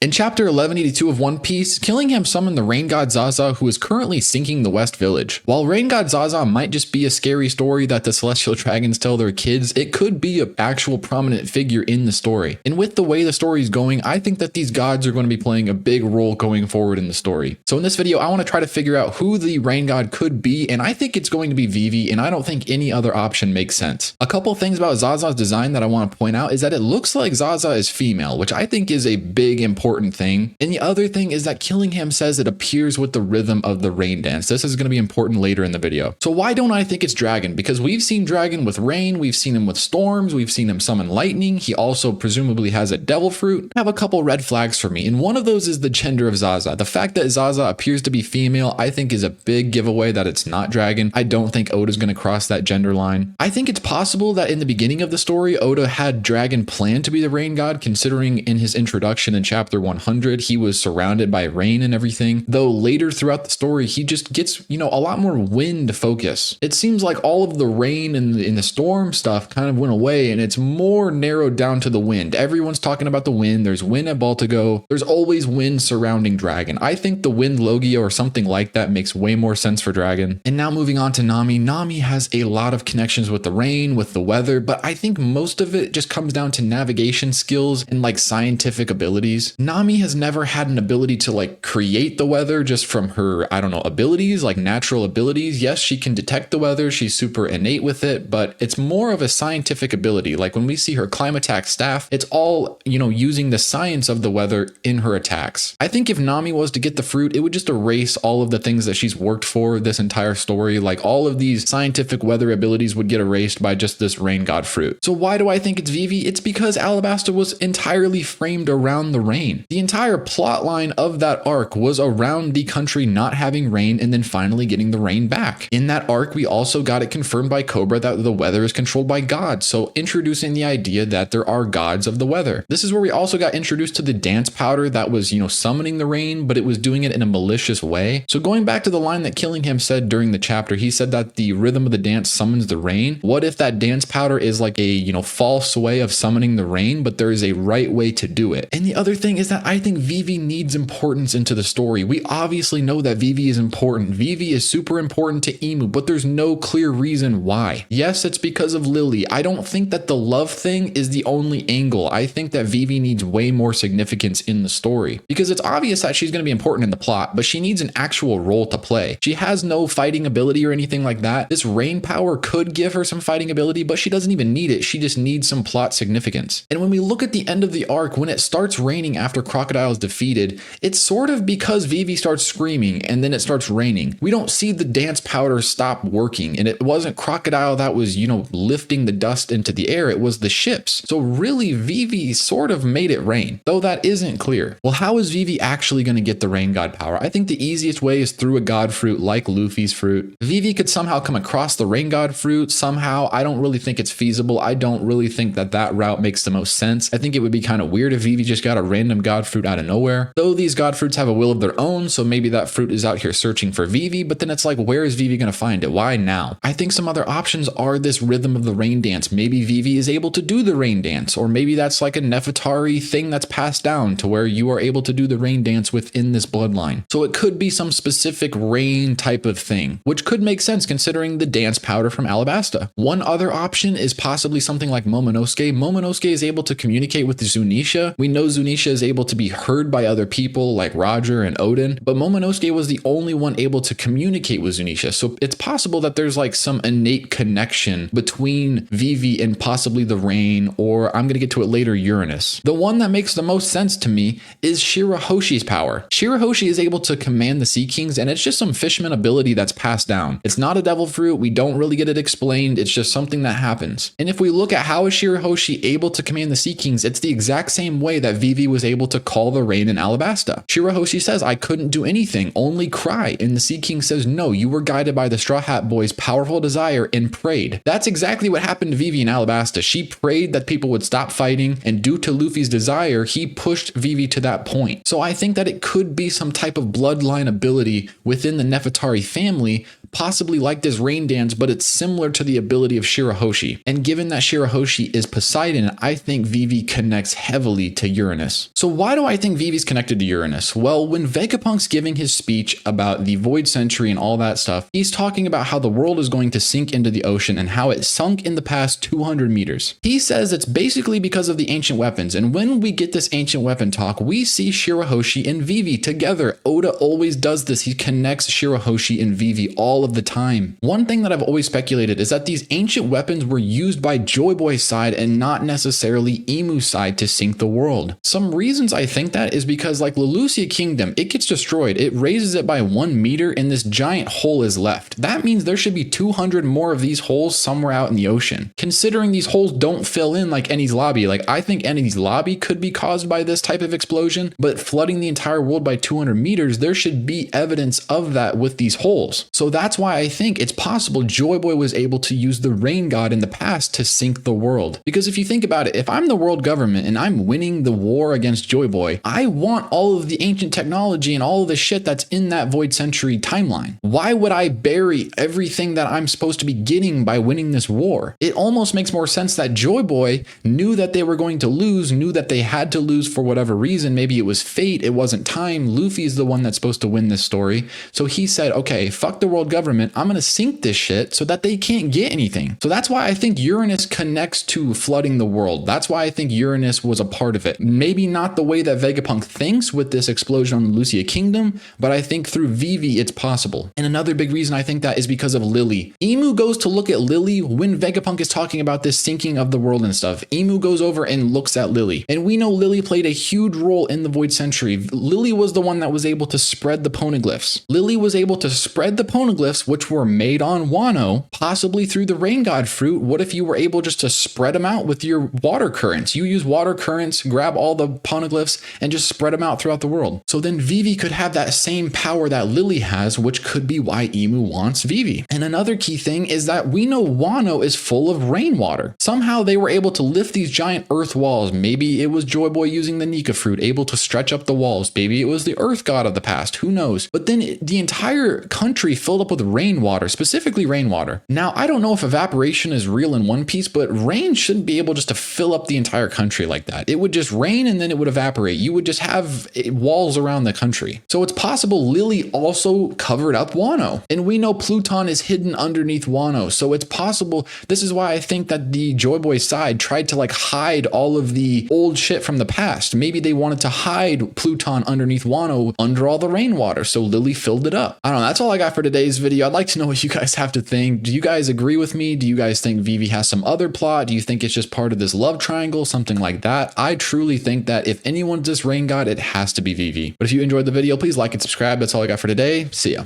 In chapter 1182 of One Piece, Killingham summoned the rain god Zaza, who is currently sinking the West Village. While rain god Zaza might just be a scary story that the celestial dragons tell their kids, it could be an actual prominent figure in the story. And with the way the story is going, I think that these gods are going to be playing a big role going forward in the story. So in this video, I want to try to figure out who the rain god could be, and I think it's going to be Vivi, and I don't think any other option makes sense. A couple things about Zaza's design that I want to point out is that it looks like Zaza is female, which I think is a big important thing. And the other thing is that Killingham says it appears with the rhythm of the rain dance. This is going to be important later in the video. So why don't I think it's Dragon? Because we've seen Dragon with rain, we've seen him with storms, we've seen him summon lightning. He also presumably has a devil fruit. I have a couple red flags for me, and one of those is the gender of Zaza. The fact that Zaza appears to be female, I think is a big giveaway that it's not Dragon. I don't think Oda's going to cross that gender line. I think it's possible that in the beginning of the story, Oda had Dragon planned to be the rain god, considering in his introduction in chapter 100, he was surrounded by rain and everything, though later throughout the story, he just gets, a lot more wind focus. It seems like all of the rain and the storm stuff kind of went away, and it's more narrowed down to the wind. Everyone's talking about the wind. There's wind at Baltigo. There's always wind surrounding Dragon. I think the wind Logia or something like that makes way more sense for Dragon. And now moving on to Nami. Nami has a lot of connections with the rain, with the weather, but I think most of it just comes down to navigation skills and scientific abilities. Nami has never had an ability to create the weather just from her, abilities, natural abilities. Yes, she can detect the weather. She's super innate with it, but it's more of a scientific ability. When we see her climb attack staff, it's all, using the science of the weather in her attacks. I think if Nami was to get the fruit, it would just erase all of the things that she's worked for this entire story. All of these scientific weather abilities would get erased by just this rain god fruit. So why do I think it's Vivi? It's because Alabasta was entirely framed around the rain. The entire plot line of that arc was around the country not having rain and then finally getting the rain back. In that arc, we also got it confirmed by Cobra that the weather is controlled by gods, so introducing the idea that there are gods of the weather. This is where we also got introduced to the dance powder that was, summoning the rain, but it was doing it in a malicious way. So going back to the line that Killingham said during the chapter, he said that the rhythm of the dance summons the rain. What if that dance powder is a, false way of summoning the rain, but there is a right way to do it? And the other thing is that I think Vivi needs importance into the story. We obviously know that Vivi is important. Vivi is super important to Emu, but there's no clear reason why. Yes, it's because of Lily. I don't think that the love thing is the only angle. I think that Vivi needs way more significance in the story because it's obvious that she's going to be important in the plot, but she needs an actual role to play. She has no fighting ability or anything like that. This rain power could give her some fighting ability, but she doesn't even need it. She just needs some plot significance. And when we look at the end of the arc, when it starts raining after Crocodile is defeated, it's sort of because Vivi starts screaming and then it starts raining. We don't see the dance powder stop working, and it wasn't Crocodile that was, lifting the dust into the air. It was the ships. So really, Vivi sort of made it rain, though that isn't clear. Well, how is Vivi actually going to get the rain god power? I think the easiest way is through a god fruit like Luffy's fruit. Vivi could somehow come across the rain god fruit somehow. I don't really think it's feasible. I don't really think that route makes the most sense. I think it would be kind of weird if Vivi just got a random god fruit out of nowhere. Though these god fruits have a will of their own, so maybe that fruit is out here searching for Vivi, but then it's where is Vivi going to find it? Why now? I think some other options are this rhythm of the rain dance. Maybe Vivi is able to do the rain dance, or maybe that's a Nefertari thing that's passed down to where you are able to do the rain dance within this bloodline. So it could be some specific rain type of thing, which could make sense considering the dance powder from Alabasta. One other option is possibly something like Momonosuke. Momonosuke is able to communicate with Zunisha. We know Zunisha is able to be heard by other people like Roger and Odin, but Momonosuke was the only one able to communicate with Zunisha. So it's possible that there's some innate connection between Vivi and possibly the rain, or I'm going to get to it later, Uranus. The one that makes the most sense to me is Shirahoshi's power. Shirahoshi is able to command the Sea Kings, and it's just some fishman ability that's passed down. It's not a devil fruit. We don't really get it explained. It's just something that happens. And if we look at how is Shirahoshi able to command the Sea Kings, it's the exact same way that Vivi was able to call the rain in Alabasta. Shirahoshi says, I couldn't do anything, only cry. And the Sea King says, no, you were guided by the Straw Hat Boy's powerful desire and prayed. That's exactly what happened to Vivi in Alabasta. She prayed that people would stop fighting, and due to Luffy's desire, he pushed Vivi to that point. So I think that it could be some type of bloodline ability within the Nefertari family, possibly like this rain dance, but it's similar to the ability of Shirahoshi. And given that Shirahoshi is Poseidon, I think Vivi connects heavily to Uranus. So why do I think Vivi's connected to Uranus? Well, when Vegapunk's giving his speech about the Void Century and all that stuff, he's talking about how the world is going to sink into the ocean and how it sunk in the past 200 meters. He says it's basically because of the ancient weapons, and when we get this ancient weapon talk, we see Shirahoshi and Vivi together. Oda always does this. He connects Shirahoshi and Vivi all of the time. One thing that I've always speculated is that these ancient weapons were used by Joy Boy's side and not necessarily Imu's side to sink the world. Some reasons I think that is because like Lelucia Kingdom, it gets destroyed. It raises it by 1 meter and this giant hole is left. That means there should be 200 more of these holes somewhere out in the ocean. Considering these holes don't fill in like Enies Lobby, like I think Enies Lobby could be caused by this type of explosion, but flooding the entire world by 200 meters, there should be evidence of that with these holes. So that's why I think it's possible Joy Boy was able to use the rain god in the past to sink the world. Because if you think about it, if I'm the world government and I'm winning the war against Joy Boy, I want all of the ancient technology and all of the shit that's in that Void Century timeline. Why would I bury everything that I'm supposed to be getting by winning this war? It almost makes more sense that Joy Boy knew that they were going to lose, knew that they had to lose for whatever reason. Maybe it was fate, it wasn't time. Luffy's the one that's supposed to win this story. So he said, okay, fuck the world government. I'm going to sink this shit so that they can't get anything. So that's why I think Uranus connects to flooding the world. That's why I think Uranus was a part of it. Maybe not the way that Vegapunk thinks with this explosion on the Lucia Kingdom, but I think through Vivi it's possible. And another big reason I think that is because of Lily. Imu goes to look at Lily when Vegapunk is talking about this sinking of the world and stuff. Imu goes over and looks at Lily. And we know Lily played a huge role in the Void Century. Lily was the one that was able to spread the poneglyphs. Lily was able to spread the poneglyphs, which were made on Wano, possibly through the rain god fruit. What if you were able just to spread them out with your water currents? You use water currents, grab all the poneglyphs, and just spread them out throughout the world. So then Vivi could have that same power that Lily has, which could be why Imu wants Vivi. And another key thing is that we know Wano is full of rainwater. Somehow they were able to lift these giant earth walls. Maybe it was Joy Boy using the Nika fruit, able to stretch up the walls. Maybe it was the earth god of the past, who knows? But then the entire country filled up with rainwater, specifically rainwater. Now, I don't know if evaporation is real in One Piece, but rain shouldn't be able just to fill up the entire country like that. It would just rain and then it would evaporate. You would just have walls around the country. So it's possible Lily also covered up Wano. And we know Pluton is hidden underneath Wano. So it's possible. This is why I think that the Joy Boy side tried to like hide all of the old shit from the past. Maybe they wanted to hide Pluton underneath Wano under all the rainwater. So Lily filled it up. I don't know. That's all I got for today's video. I'd like to know what you guys have to think. Do you guys agree with me? Do you guys think Vivi has some other plot? Do you think it's just part of this love triangle? Something like that? I truly think that if anyone's this rain god, it has to be Vivi. But if you enjoyed the video, please like and subscribe. That's all I got for today. See ya.